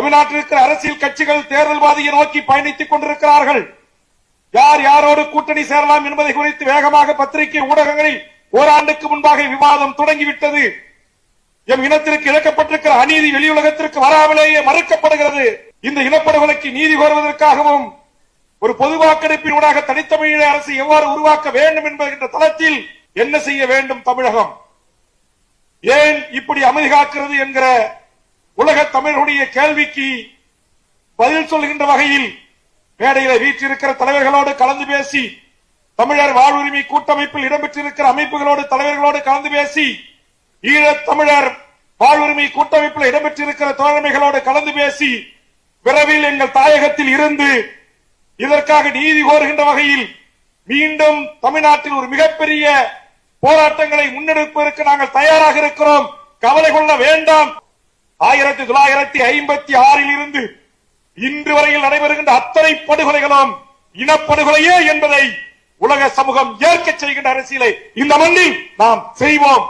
தமிழ்நாட்டில் இருக்கிற அரசியல் கட்சிகள் தேர்தல் பாதையை நோக்கி பயணித்துக் கொண்டிருக்கிறார்கள். யார் யாரோடு கூட்டணி சேரலாம் என்பதை குறித்து வேகமாக பத்திரிகை ஊடகங்களில் ஓராண்டுக்கு முன்பாக விவாதம் தொடங்கிவிட்டது. எம் இனத்திற்கு இழக்கப்பட்டிருக்கிற அநீதி வெளியுலகத்திற்கு வராமலேயே மறுக்கப்படுகிறது. இந்த இனப்படுகொலைக்கு நீதி கோருவதற்காகவும் ஒரு பொது வாக்கெடுப்பினூடாக தனித்தமிழீழ அரசு எவ்வாறு உருவாக்க வேண்டும் என்கின்ற தளத்தில் என்ன செய்ய வேண்டும் தமிழகம், ஏன் இப்படி அமைதி காக்கிறது என்கிற உலக தமிழர்களுடைய கேள்விக்கு பதில் சொல்கின்ற வகையில் மேடையில வீற்றிருக்கிற தலைவர்களோடு கலந்து பேசி, தமிழர் வாழ்வுரிமை கூட்டமைப்பில் இடம்பெற்றிருக்கிற அமைப்புகளோடு தலைவர்களோடு கலந்து பேசி, ஈழத் தமிழர் வாழ்வுரிமை கூட்டமைப்பில் இடம்பெற்றிருக்கிற தோழமைகளோடு கலந்து பேசி, விரைவில் எங்கள் தாயகத்தில் இருந்து இதற்காக நீதி கோருகின்ற வகையில் மீண்டும் தமிழ்நாட்டில் ஒரு மிகப்பெரிய போராட்டங்களை முன்னெடுப்பதற்கு நாங்கள் தயாராக இருக்கிறோம். கவலை கொள்ள வேண்டாம். 1956 இருந்து இன்று வரையில் நடைபெறுகின்ற அத்தனை படுகொலைகளும் இனப்படுகொலையே என்பதை உலக சமூகம் ஏற்க செய்கின்ற அரசியலை இந்த மண்ணில் நாம் செய்வோம்.